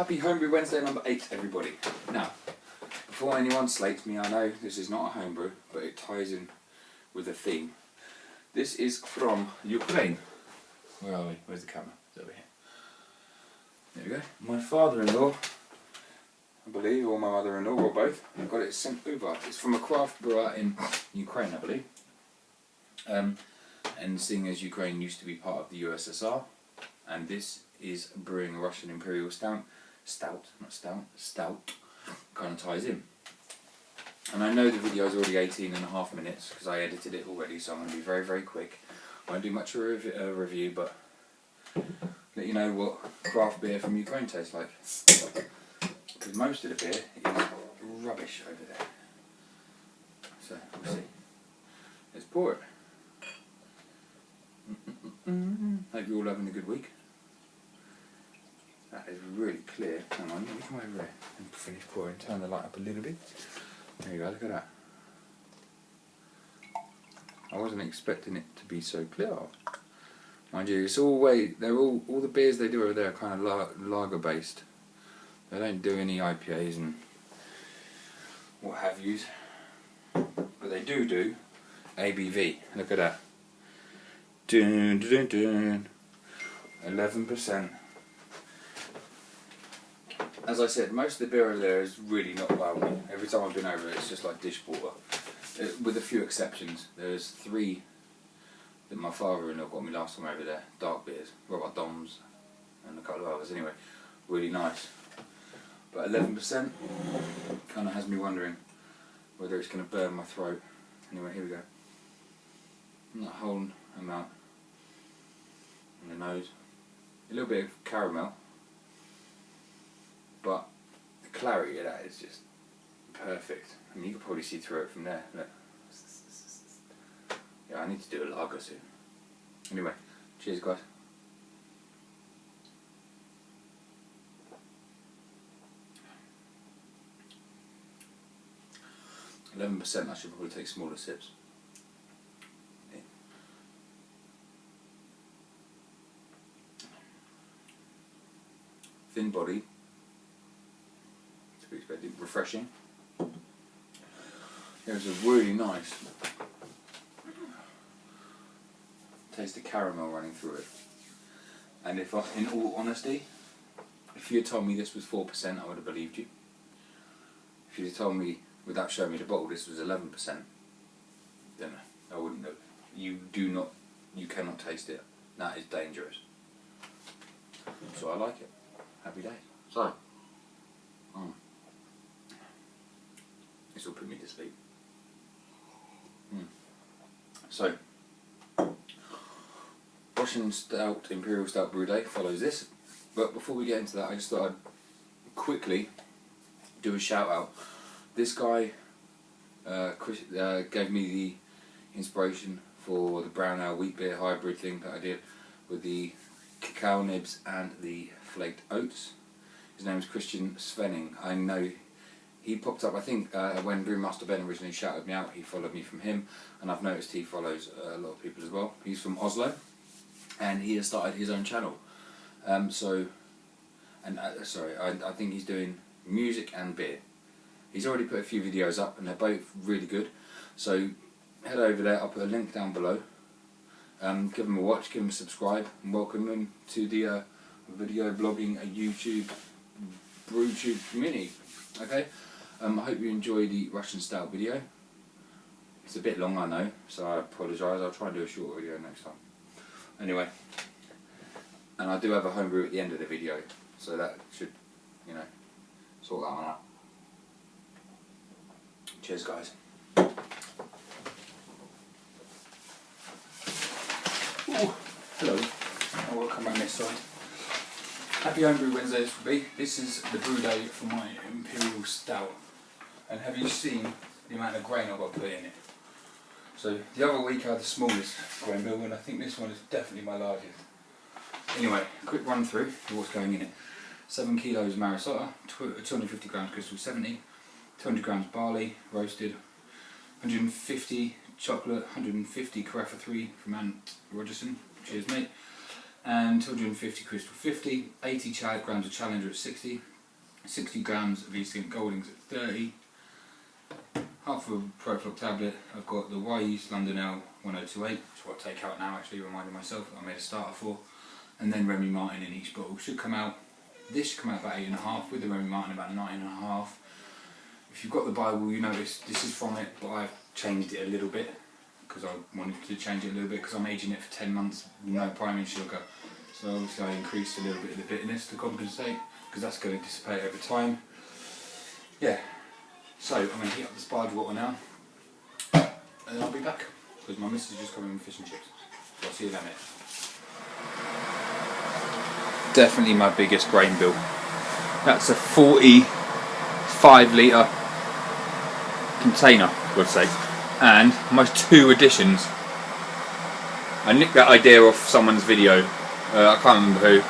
Happy Homebrew Wednesday number 8, everybody. Now, before anyone slates me, I know this is not a homebrew, but it ties in with the theme. This is from Ukraine. Where are we? Where's the camera? It's over here. There we go. My father-in-law, I believe, or my mother-in-law, or both, got it sent over. It's from a craft brewer in Ukraine, I believe. And seeing as Ukraine used to be part of the USSR, and this is brewing a Russian Imperial stout, kind of ties in. And I know the video is already 18.5 minutes because I edited it already, so I'm going to be very, very quick. I won't do much of a review, but let you know what craft beer from Ukraine tastes like. Because most of the beer is rubbish over there. So, we'll see. Let's pour it. Hope you're all having a good week. That is really clear. Hang on, let me come over here and finish pouring. Turn the light up a little bit. There you go, look at that. I wasn't expecting it to be so clear. Mind you, it's all the beers they do over there are kind of lager based. They don't do any IPAs and what have yous. But they do ABV. Look at that. Dun, dun, dun, dun. 11%. As I said, most of the beer over there is really not well. Every time I've been over, it's just like dishwater. With a few exceptions. There's 3 that my father-in-law got me last time over there. Dark beers, Robert Doms, and a couple of others. Anyway, really nice. But 11% kind of has me wondering whether it's going to burn my throat. Anyway, here we go. Not a whole amount in the nose. A little bit of caramel. But the clarity of that is just perfect. I mean, you could probably see through it from there. Look. Yeah, I need to do a lager soon. Anyway, cheers guys. %. I should probably take smaller sips. Yeah. Thin body. To be expected. Refreshing. There's a really nice taste of caramel running through it. And if in all honesty, if you had told me this was 4%, I would have believed you. If you had told me, without showing me the bottle, this was 11%, then I wouldn't have. You cannot taste it. That is dangerous. So I like it. Happy days. So, this will put me to sleep. So, Russian Stout Imperial Stout Brew Day follows this. But before we get into that, I just thought I'd quickly do a shout out. This guy Chris, gave me the inspiration for the brown ale wheat beer hybrid thing that I did with the cacao nibs and the flaked oats. His name is Christian Svenning. I know he popped up, I think, when Brewmaster Ben originally shouted me out. He followed me from him, and I've noticed he follows a lot of people as well. He's from Oslo, and he has started his own channel. I think he's doing music and beer. He's already put a few videos up, and they're both really good. So head over there. I'll put a link down below. Give him a watch, give him a subscribe, and welcome him to the video blogging, YouTube, BrewTube community. Okay. I hope you enjoy the Russian Stout video. It's a bit long, I know, so I apologise. I'll try and do a short video next time. Anyway, and I do have a homebrew at the end of the video, so that should, sort that one out. Cheers, guys. Ooh, hello. I will come around this side. Happy Homebrew Wednesday this will be. This is the brew day for my Imperial Stout. And have you seen the amount of grain I've got to put in it? So the other week I had the smallest grain bill, and I think this one is definitely my largest. Anyway, quick run through of what's going in it. 7 kilos Marisota, 250 grams Crystal 70, 200 grams barley, roasted, 150 chocolate, 150 Carafa 3 from Anne Rogerson, cheers mate, and 250 Crystal 50, 80 grams of Challenger at 60, 60 grams of yeast Goldings at 30. Half a profile tablet. I've got the yeast London L 1028, which is what I take out now, actually reminding myself that I made a starter for. And then Remy Martin in each bottle. Should come out, this should come out about 8.5, with the Remy Martin about 9.5. If you've got the Bible, you notice this is from it, but I've changed it a little bit because I wanted to change it a little bit because I'm aging it for 10 months with no priming sugar. So obviously I increased a little bit of the bitterness to compensate because that's going to dissipate over time. Yeah, so I'm going to heat up the sparge water now and then I'll be back because my missus is just coming with fish and chips. So I'll see you in a minute. Definitely my biggest grain bill. That's a 45 litre container, God's sake, and my 2 additions. I nicked that idea off someone's video. I can't remember who.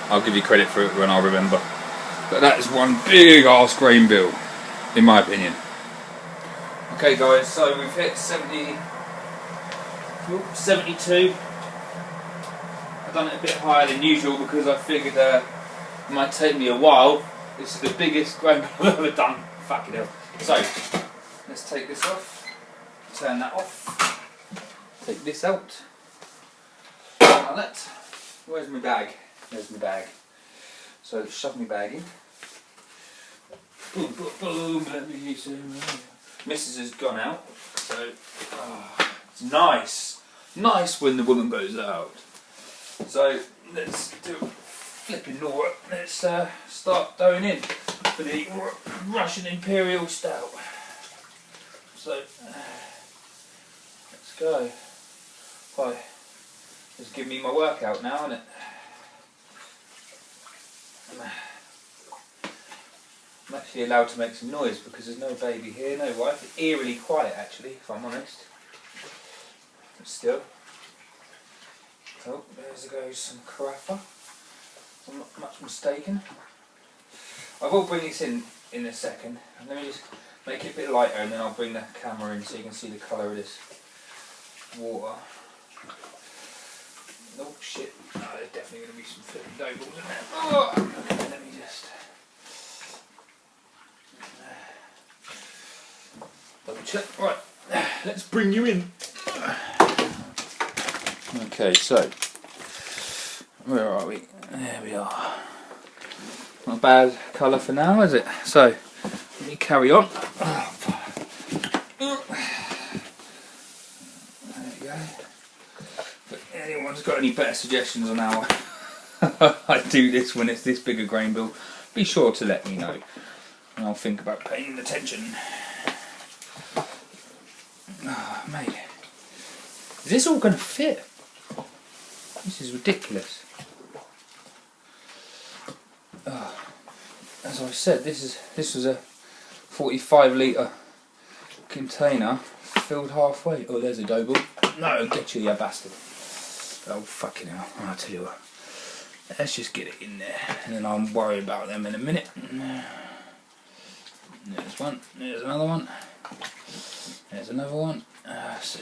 I'll give you credit for it when I remember. But that is one big ass grain bill, in my opinion. Okay guys, so we've hit 72. I've done it a bit higher than usual because I figured it might take me a while. This is the biggest grain bill I've ever done. Fucking hell. So, let's take this off. Turn that off. Take this out. Like that. Where's my bag? There's my bag. So shove my bag in. Boom, boom, boom. Let me use it. Mrs. has gone out. So it's nice. Nice when the woman goes out. So let's do flipping Laura. Let's start going in for the Russian Imperial stout. So let's go. Right. Just give me my workout now, isn't it? I'm actually allowed to make some noise because there's no baby here, no wife. It's eerily quiet actually, if I'm honest. But still. Oh, there goes some carafa. I'm not much mistaken. I will bring this in a second. Let me just make it a bit lighter and then I'll bring the camera in so you can see the colour of this water. Oh shit, oh, there's definitely going to be some flipping dough balls in there. Oh, okay, let me just double check. Right, let's bring you in. Okay, so where are we? There we are. Not a bad colour for now, is it? So let me carry on. Anyone's got any better suggestions on how I do this when it's this big a grain bill, be sure to let me know and I'll think about paying attention. Oh, mate, is this all going to fit? This is ridiculous. Oh, as I said, this was a 45 litre container filled halfway. Oh, there's a dough ball. No, get you bastard. Oh fucking hell, I'll tell you what, let's just get it in there and then I'll worry about them in a minute. There's one, there's another one, there's another one. So,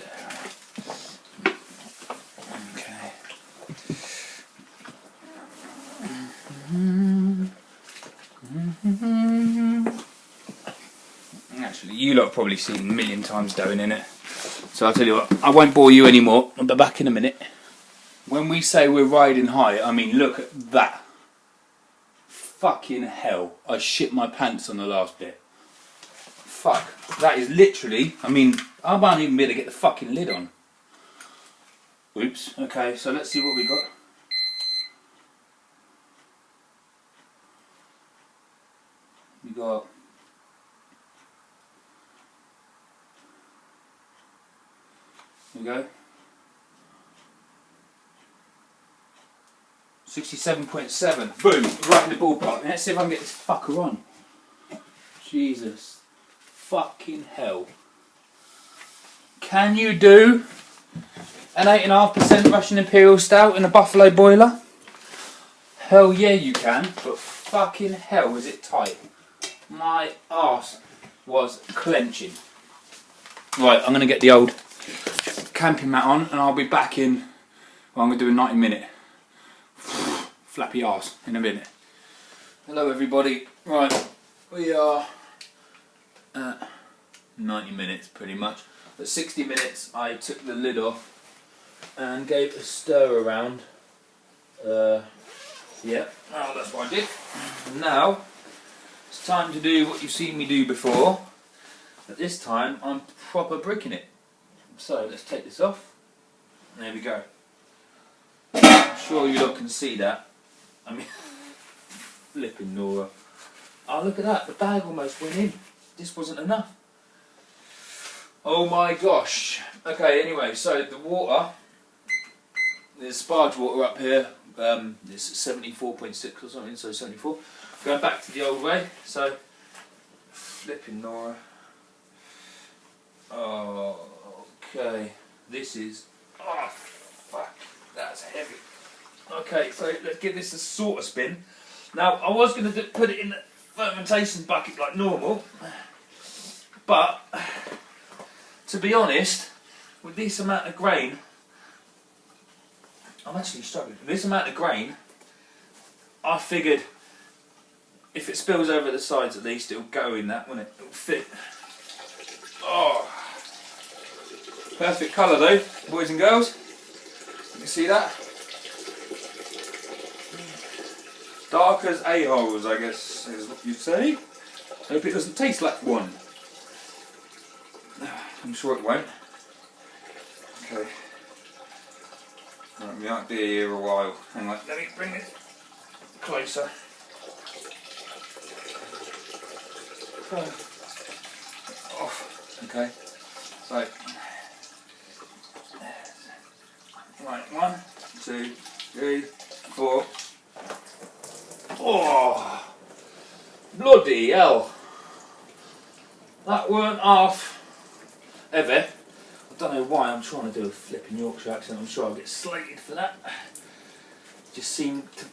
okay. Actually, you lot have probably seen a million times dough in it, so I'll tell you what, I won't bore you anymore, I'll be back in a minute. When we say we're riding high, I mean look at that. Fucking hell. I shit my pants on the last bit. Fuck. That is literally, I mean, I won't even be able to get the fucking lid on. Oops. Okay, so let's see what we got. We got... There we go. 67.7. Boom. Right in the ballpark. Let's see if I can get this fucker on. Jesus. Fucking hell. Can you do an 8.5% Russian Imperial Stout in a Buffalo boiler? Hell yeah you can. But fucking hell was it tight. My arse was clenching. Right, I'm going to get the old camping mat on and I'll be back in, well, I'm going to do a 90-minute flappy arse in a minute. Hello everybody. Right, we are at 90 minutes pretty much. At 60 minutes I took the lid off and gave a stir around. Yeah, well, that's what I did. Now it's time to do what you've seen me do before, but this time I'm proper bricking it. So let's take this off. There we go. I'm sure you lot can see that. I mean, flipping Nora. Oh, look at that, the bag almost went in. This wasn't enough. Oh my gosh. Okay, anyway, so the water, there's sparge water up here. It's 74.6 or something, so 74. Going back to the old way, so flipping Nora. Oh, okay. This is, oh fuck, that's heavy. Okay, so let's give this a sort of spin. Now, I was going to put it in the fermentation bucket like normal, but to be honest, with this amount of grain, I'm actually struggling. With this amount of grain, I figured if it spills over the sides at least, it'll go in that, won't it? It'll fit. Oh, perfect colour though, boys and girls. You can see that. Dark as a-holes, I guess, is what you'd say. Hope it doesn't taste like one. I'm sure it won't. Okay. Right, we might be here a while. Hang on, let me bring it closer. Off. Okay. So, right, 1, 2, 3, 4. Oh, bloody hell! That weren't half ever. I don't know why I'm trying to do a flipping Yorkshire accent. I'm sure I'll get slated for that. Just seemed to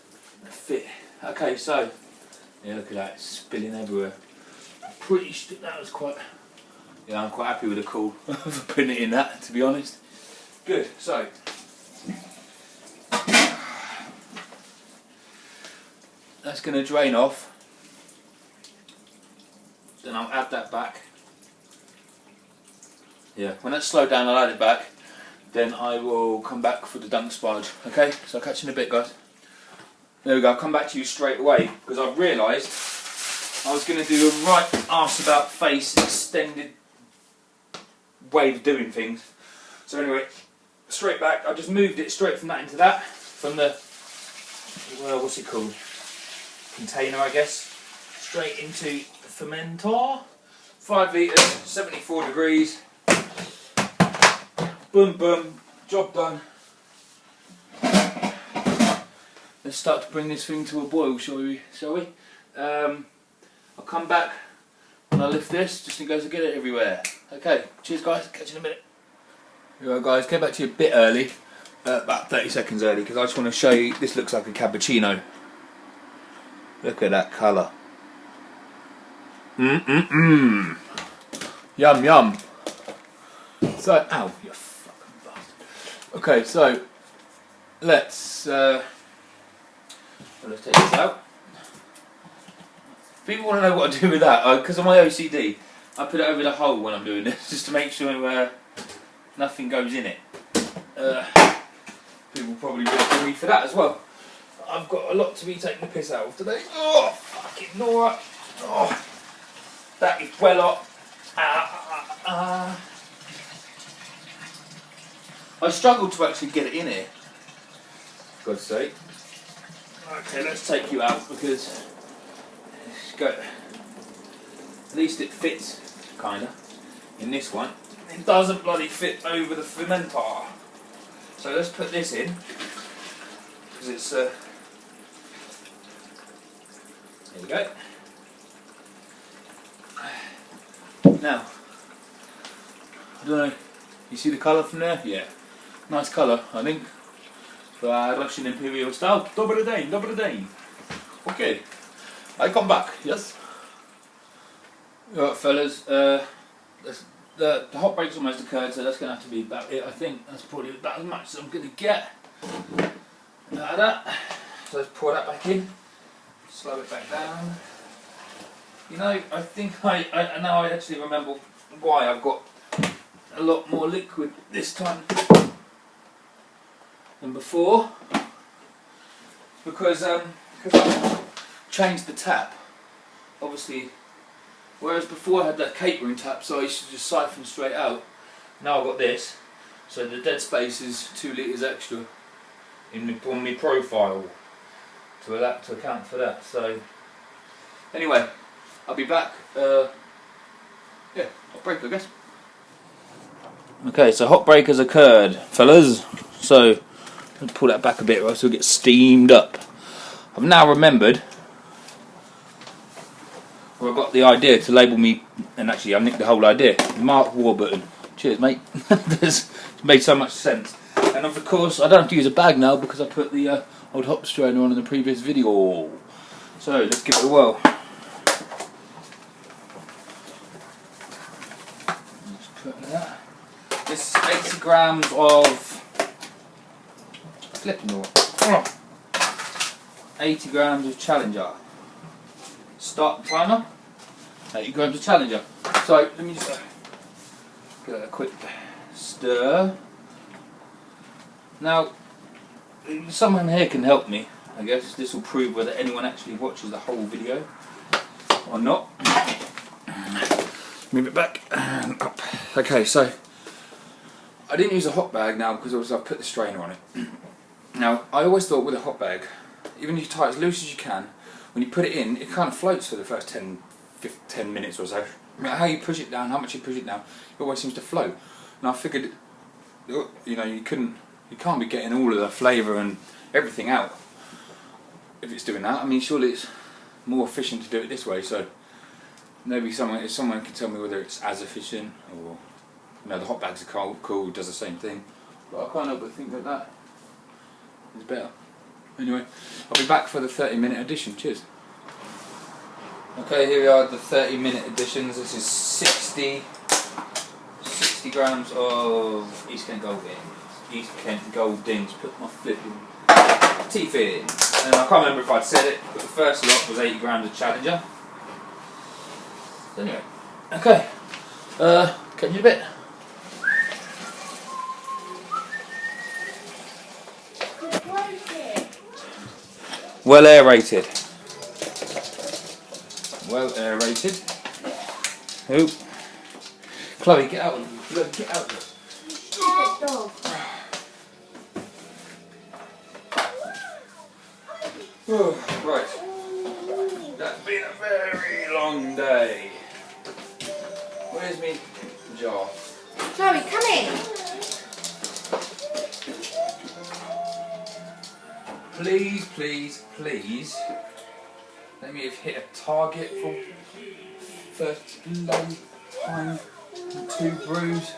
fit. Okay, so yeah, look at that, it's spilling everywhere. Pretty that was quite. Yeah, I'm quite happy with the call for putting it in that, to be honest. Good. So. That's going to drain off, then I'll add that back. Yeah, when that's slowed down I'll add it back, then I will come back for the dunk sparge. Okay, so I'll catch you in a bit, guys. There we go, I'll come back to you straight away because I've realised I was going to do a right arse about face extended way of doing things. So anyway, straight back, I just moved it straight from that into that, from the, well, what's it called? Container, I guess, straight into the fermentor. 5 litres, 74 degrees. Boom, boom, job done. Let's start to bring this thing to a boil, shall we? I'll come back when I lift this, just in case I get it everywhere. Okay, cheers guys, catch you in a minute. Alright guys, came back to you a bit early, about 30 seconds early, because I just want to show you, this looks like a cappuccino. Look at that colour. Yum yum. So, ow, you fucking bastard. Okay, so let's take this out. People want to know what I do with that, because of my OCD. I put it over the hole when I'm doing this, just to make sure nothing goes in it. People probably would for me for that as well. I've got a lot to be taking the piss out of today. Oh, fucking Nora. Oh, that is well up. I struggled to actually get it in here, for God's sake. Okay, let's take you out because it's got, at least it fits, kinda, in this one. It doesn't bloody fit over the fermentor. So let's put this in, because it's there we go. Now, I don't know, you see the colour from there? Yeah. Nice colour, I think. For Russian Imperial stout. Dobry dzień, dobry dzień. Okay, I come back, yes? Alright fellas, the hot break's almost occurred, so that's going to have to be about it, I think. That's probably about as much as I'm going to get out of that. So let's pour that back in. slow it back down. You know, I think I now I actually remember why I've got a lot more liquid this time than before. Because I've changed the tap. Obviously, whereas before I had that catering tap, so I used to just siphon straight out. Now I've got this, so the dead space is 2 litres extra on my profile to account for that. So anyway, I'll be back. Yeah, hot break, I guess. Okay, so hot break has occurred, fellas. So I'll pull that back a bit, right, so it'll get steamed up. I've now remembered, or I got the idea to label me, and actually I nicked the whole idea. Mark Warburton. Cheers, mate. It's made so much sense. And of course, I don't have to use a bag now because I put the old hop strainer on in the previous video. So let's give it a whirl. Just put that. This is 80 grams of flipping all. 80 grams of Challenger. Start the timer. 80 grams of Challenger. So let me just give it a quick stir. Now, someone here can help me. I guess this will prove whether anyone actually watches the whole video or not. Move it back and up. Okay, so I didn't use a hot bag now because obviously I've put the strainer on it. Now, I always thought with a hot bag, even if you tie it as loose as you can, when you put it in, it kind of floats for the first 10 minutes or so. No matter how you push it down, how much you push it down, it always seems to float. And I figured, you know, you can't be getting all of the flavour and everything out if it's doing that. I mean, surely it's more efficient to do it this way. So maybe if someone can tell me whether it's as efficient, or you know, the hot bags are cool, does the same thing. But I can't help but think that is better. Anyway, I'll be back for the 30-minute edition. Cheers. Okay, here we are, the 30-minute editions. This is 60 grams of East Kent Gold Dings. Put my flipping teeth in. And I can't remember if I'd said it, but the first lot was 80 grams of Challenger. So anyway, okay. Catch you in a bit. Well aerated. Well aerated. Oh. Chloe, get out. Look, get out. Stupid dog. Oh, right. That's been a very long day. Where's me jar? Chloe, come in. Please, please, please. Let me have hit a target for first low time 2 brews.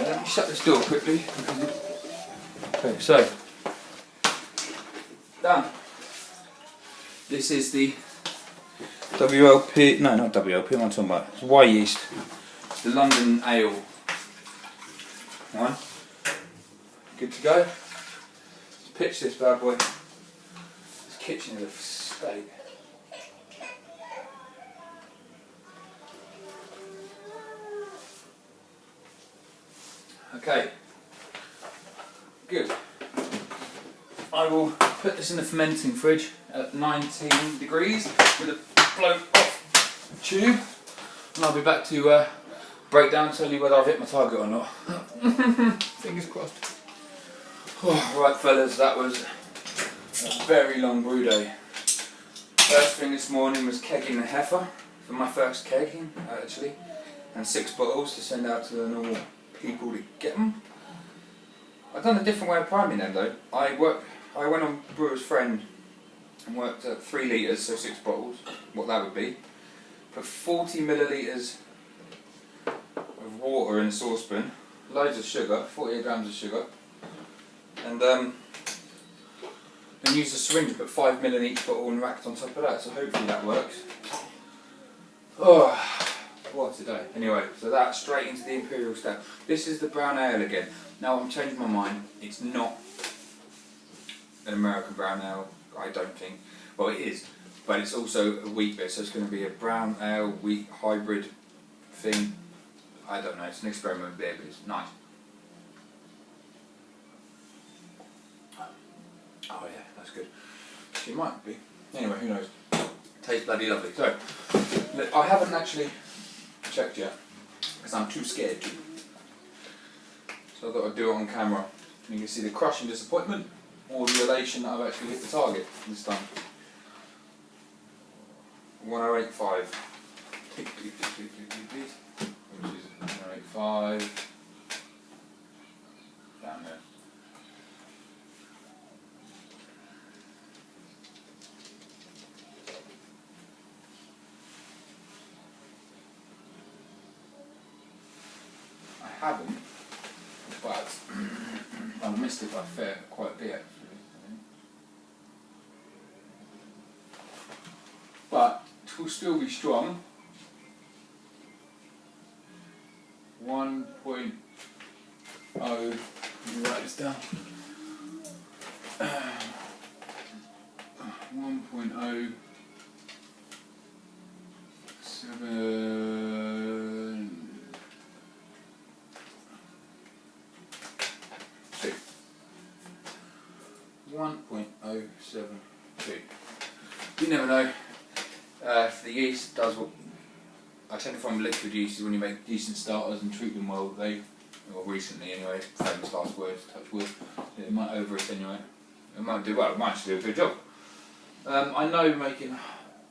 Let me shut this door quickly. Okay, so done. This is the WLP. No, not WLP. What am I talking about? It's Y yeast. It's the London Ale one. Good to go. Let's pitch this bad boy. This kitchen is a state. Okay, good. I will put this in the fermenting fridge at 19 degrees with a blow off tube, and I'll be back to break down, tell you whether I've hit my target or not. Fingers crossed. Right fellas, that was a very long brew day. First thing this morning was kegging the heifer for my first kegging actually, and 6 bottles to send out to the normal people to get them. I've done a different way of priming them though. I went on Brewer's Friend and worked at 3 litres, so 6 bottles, what that would be. Put 40 millilitres of water in a saucepan, loads of sugar, 48 grams of sugar, and then used a syringe, put 5 ml in each bottle and racked on top of that, so hopefully that works. Oh, what a day. Anyway, so that straight into the Imperial Stout. This is the brown ale again. Now I'm changing my mind, it's not an American brown ale. I don't think. Well, it is, but it's also a wheat beer, so it's going to be a brown ale wheat hybrid thing. I don't know. It's an experiment beer, but it's nice. Oh yeah, that's good. She might be. Anyway, who knows? Tastes bloody lovely. So, look, I haven't actually checked yet because I'm too scared to. So I thought I'd do it on camera. You can see the crushing disappointment or the elation that I've actually hit the target this time. 1085. Which is 1085. Down there. I haven't, but I've missed it by quite a bit actually. But it will still be strong. 1.0. Let me write this down. 1.0. 1.072. You never know. If the yeast does what I tend to find with liquid yeast is when you make decent starters and treat them well, well recently anyway, famous last words, touch wood, it might over attenuate. It might do well, it might actually do a good job. I know making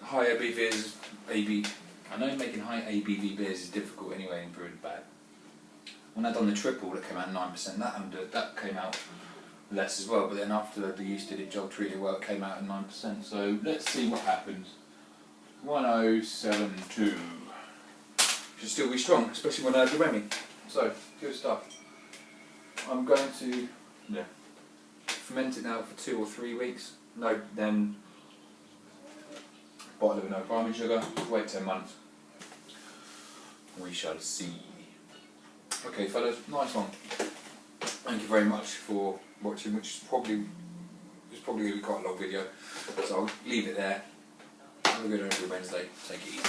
high ABV beers high ABV beers is difficult anyway in brewing bad. When I done the triple that came out 9%, that came out less as well, but then after the yeast did its job, treated well, it came out at 9%. So let's see what happens. 1072. Should still be strong, especially when I have the Remy. So, good stuff. I'm going to ferment it now for 2 or 3 weeks. No, then bottle of no priming sugar. Wait 10 months. We shall see. Okay, fellas, nice one. Thank you very much for watching, which is probably going to be quite a long video. So I'll leave it there. Have a good Wednesday. Take it easy.